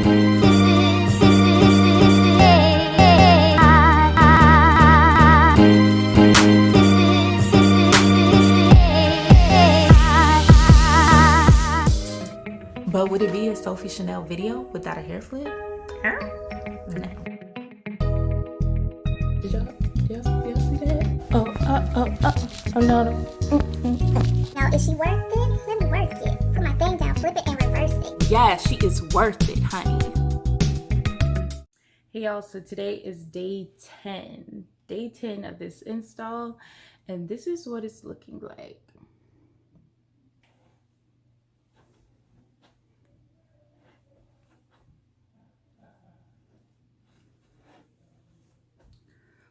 But would it be a Sophie Chanelle video without a hair flip? Huh? No. Did y'all see that? Oh no. Now, is she worth it? Let me work it. Put my thing down, flip it, and reverse it. Yeah, she is worth it, honey. Hey y'all, so today is day 10. Day 10 of this install, and this is what it's looking like.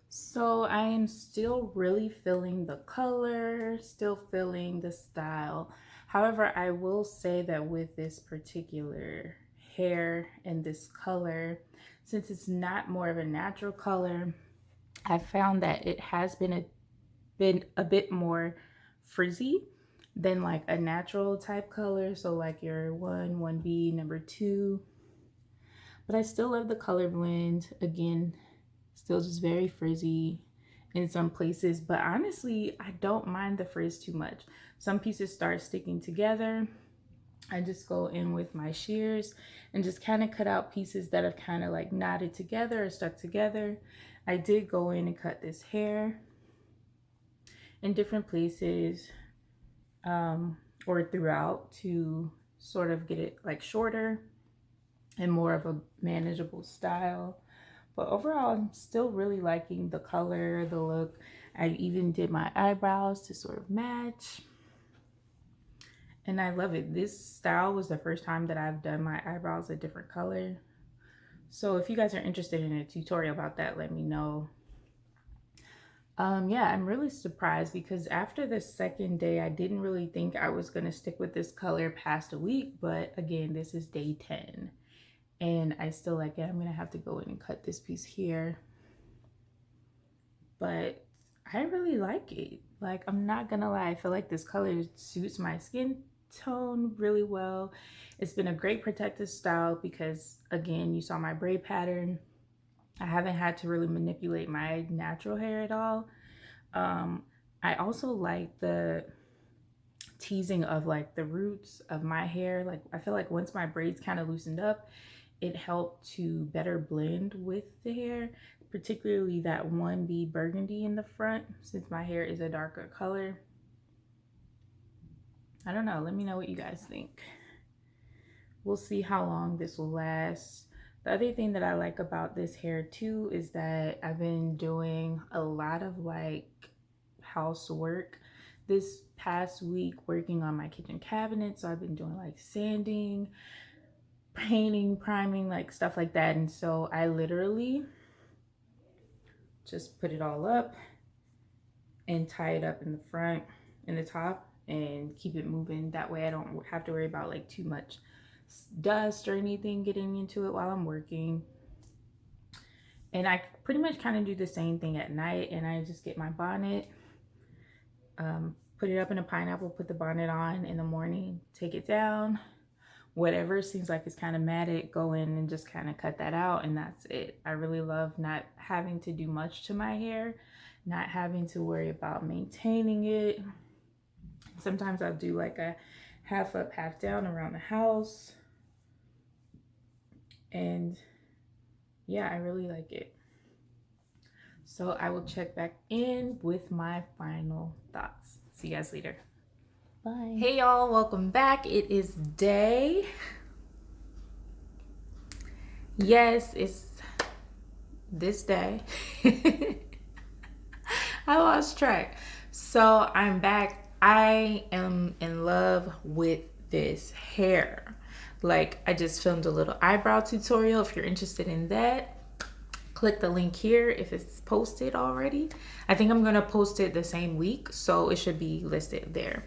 So I am still really feeling the color, still feeling the style. However, I will say that with this particular hair and this color, since it's not more of a natural color, I found that it has been a bit more frizzy than like a natural type color. So like your 1B, number 2. But I still love the color blend. Again, still just very frizzy in some places, but honestly, I don't mind the frizz too much. Some pieces start sticking together. I just go in with my shears and just kind of cut out pieces that have kind of like knotted together or stuck together. I did go in and cut this hair in different places or throughout to sort of get it like shorter and more of a manageable style. But overall, I'm still really liking the color, the look. I even did my eyebrows to sort of match. And I love it. This style was the first time that I've done my eyebrows a different color. So if you guys are interested in a tutorial about that, let me know. Yeah, I'm really surprised because after the second day, I didn't really think I was going to stick with this color past a week. But again, this is day 10. And I still like it. I'm gonna have to go in and cut this piece here, but I really like it. Like, I'm not gonna lie, I feel like this color suits my skin tone really well. It's been a great protective style because, again, you saw my braid pattern. I haven't had to really manipulate my natural hair at all. I also like the teasing of like the roots of my hair. Like, I feel like once my braids kind of loosened up, it helped to better blend with the hair, particularly that 1B burgundy in the front, since my hair is a darker color. I don't know, let me know what you guys think. We'll see how long this will last. The other thing that I like about this hair too is that I've been doing a lot of like housework this past week, working on my kitchen cabinet. So I've been doing like sanding, painting, priming, like stuff like that. And so I literally just put it all up and tie it up in the front, in the top, and keep it moving. That way I don't have to worry about like too much dust or anything getting into it while I'm working. And I pretty much kind of do the same thing at night. And I just get my bonnet, put it up in a pineapple, put the bonnet on in the morning, take it down. Whatever seems like it's kind of matted, go in and just kind of cut that out, and that's it. I really love not having to do much to my hair, not having to worry about maintaining it. Sometimes I'll do like a half up, half down around the house. And yeah, I really like it. So I will check back in with my final thoughts. See you guys later. Bye. Hey y'all, welcome back. It is day. Yes, it's this day. I lost track. So I'm back. I am in love with this hair. Like, I just filmed a little eyebrow tutorial. If you're interested in that, click the link here if it's posted already. I think I'm gonna post it the same week, so it should be listed there.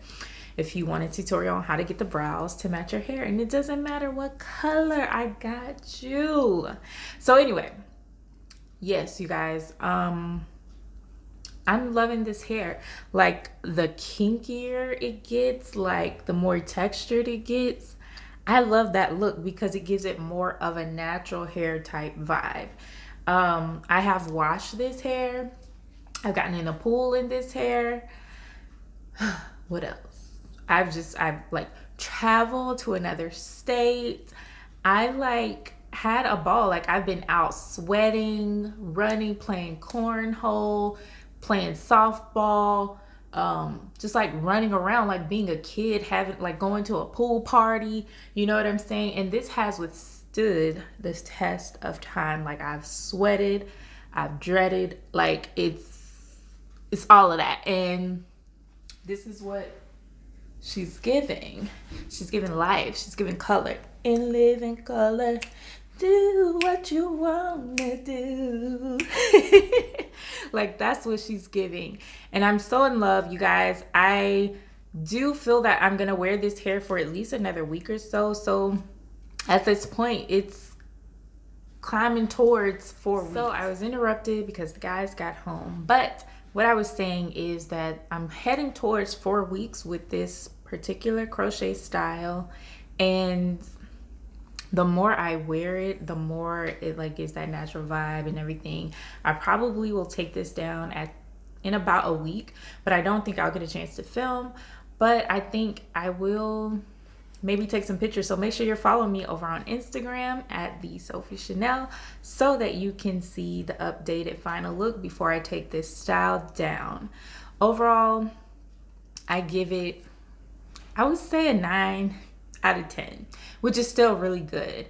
If you want a tutorial on how to get the brows to match your hair, and it doesn't matter what color, I got you. So anyway, yes, you guys, I'm loving this hair. Like, the kinkier it gets, like the more textured it gets, I love that look because it gives it more of a natural hair type vibe. I have washed this hair. I've gotten in a pool in this hair. What else? I've like traveled to another state. I like had a ball. Like I've been out sweating, running, playing cornhole, playing softball, just like running around, like being a kid, having like going to a pool party. You know what I'm saying? And this has withstood this test of time. Like I've sweated, I've dreaded, like it's all of that. And this is what she's giving. She's giving life. She's giving color. And live in color. Do what you want to do. Like, that's what she's giving. And I'm so in love, you guys. I do feel that I'm going to wear this hair for at least another week or so. So, at this point, it's climbing towards 4 weeks. So, I was interrupted because the guys got home. But what I was saying is that I'm heading towards 4 weeks with this particular crochet style, and the more I wear it, the more it like gives that natural vibe and everything. I probably will take this down in about a week, but I don't think I'll get a chance to film. But I think I will maybe take some pictures. So make sure you're following me over on Instagram at the Sophie Chanelle so that you can see the updated final look before I take this style down. Overall, I give it, I would say a 9 out of 10, which is still really good.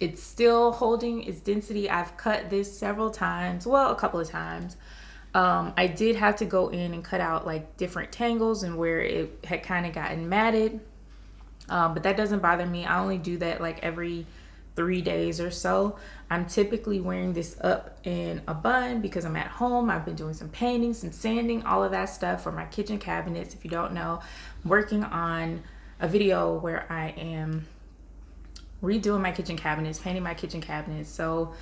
It's still holding its density. I've cut this several times, well, a couple of times. I did have to go in and cut out like different tangles and where it had kind of gotten matted. But that doesn't bother me. I only do that like every 3 days or so. I'm typically wearing this up in a bun because I'm at home. I've been doing some painting, some sanding, all of that stuff for my kitchen cabinets. If you don't know, I'm working on a video where I am redoing my kitchen cabinets, painting my kitchen cabinets. So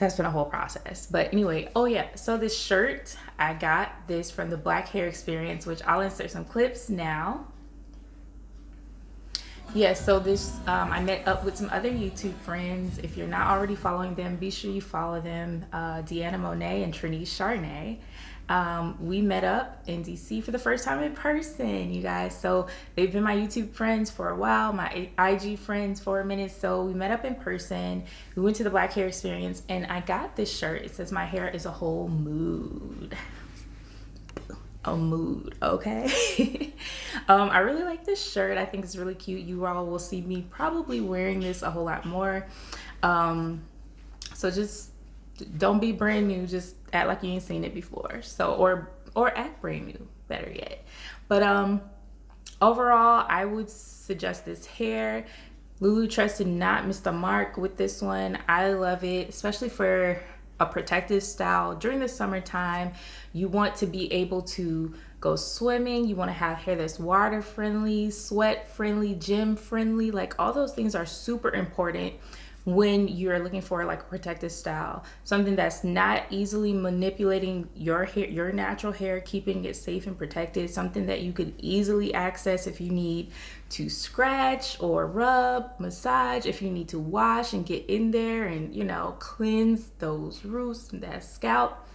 that's been a whole process. But anyway, oh yeah, so this shirt, I got this from the Black Hair Experience, which I'll insert some clips now. Yeah, so this, I met up with some other YouTube friends. If you're not already following them, be sure you follow them, Deanna Monet and Trinice Charnay. We met up in DC for the first time in person, you guys. So they've been my YouTube friends for a while, my IG friends for a minute. So we met up in person. We went to the Black Hair Experience and I got this shirt. It says, "My hair is a whole mood." A mood, okay? I really like this shirt. I think it's really cute. You all will see me probably wearing this a whole lot more. So just don't be brand new, just act like you ain't seen it before. So or act brand new, better yet. But overall, I would suggest this hair. LuluTress did not miss the mark with this one. I love it, especially for a protective style during the summertime. You want to be able to go swimming. You want to have hair that's water friendly, sweat friendly, gym friendly. Like all those things are super important when you're looking for like a protective style, something that's not easily manipulating your hair, your natural hair, keeping it safe and protected, something that you could easily access if you need to scratch or rub, massage, if you need to wash and get in there and, you know, cleanse those roots and that scalp.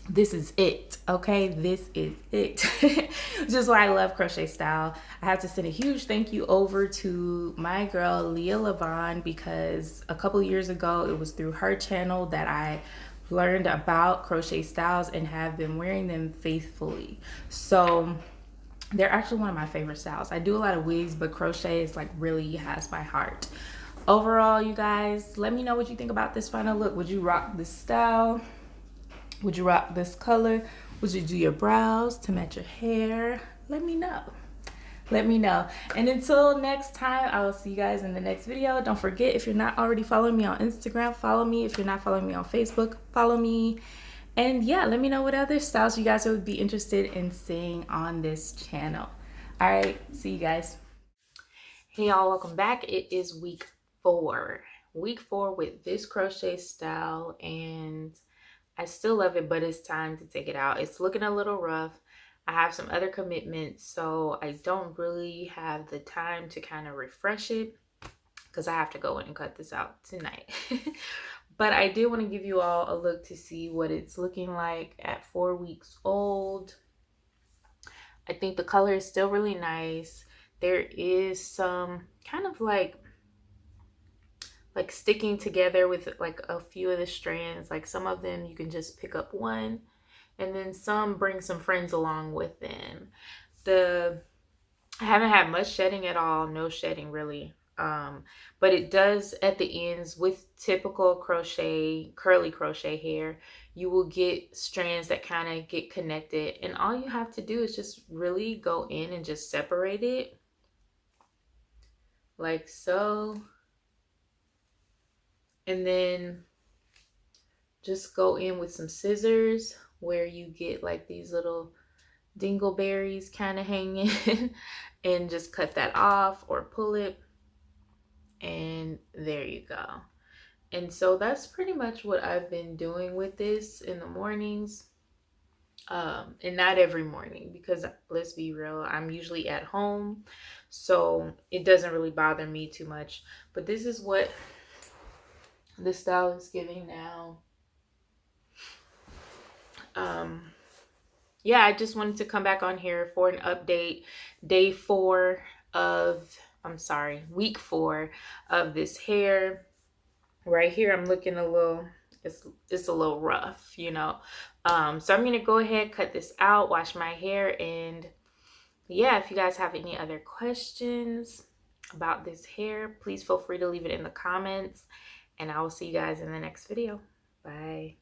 This is it, okay? This is it. Which is why I love crochet style. I have to send a huge thank you over to my girl Leah Levon, because a couple years ago it was through her channel that I learned about crochet styles and have been wearing them faithfully. So they're actually one of my favorite styles. I do a lot of wigs, but crochet is like really has my heart. Overall, you guys, let me know what you think about this final look. Would you rock this style? Would you rock this color? Would you do your brows to match your hair? Let me know. Let me know. And until next time, I will see you guys in the next video. Don't forget, if you're not already following me on Instagram, follow me. If you're not following me on Facebook, follow me. And yeah, let me know what other styles you guys would be interested in seeing on this channel. All right, see you guys. Hey y'all, welcome back. It is week 4. Week 4 with this crochet style, and I still love it, but it's time to take it out. It's looking a little rough. I have some other commitments, so I don't really have the time to kind of refresh it because I have to go in and cut this out tonight. But I did want to give you all a look to see what it's looking like at 4 weeks old. I think the color is still really nice. There is some kind of like sticking together with like a few of the strands. Like some of them you can just pick up one, and then some bring some friends along with them. I haven't had much shedding at all, no shedding really. But it does at the ends with typical crochet, curly crochet hair, you will get strands that kind of get connected, and all you have to do is just really go in and just separate it like so, and then just go in with some scissors where you get like these little dingleberries kind of hanging and just cut that off or pull it, and there you go. And so that's pretty much what I've been doing with this in the mornings. And not every morning, because let's be real, I'm usually at home, so it doesn't really bother me too much. But this is what the style is giving now. Yeah, I just wanted to come back on here for an update. Week 4 of this hair. Right here, I'm looking a little, it's a little rough, you know. So I'm gonna go ahead, cut this out, wash my hair, and yeah, if you guys have any other questions about this hair, please feel free to leave it in the comments, and I will see you guys in the next video. Bye.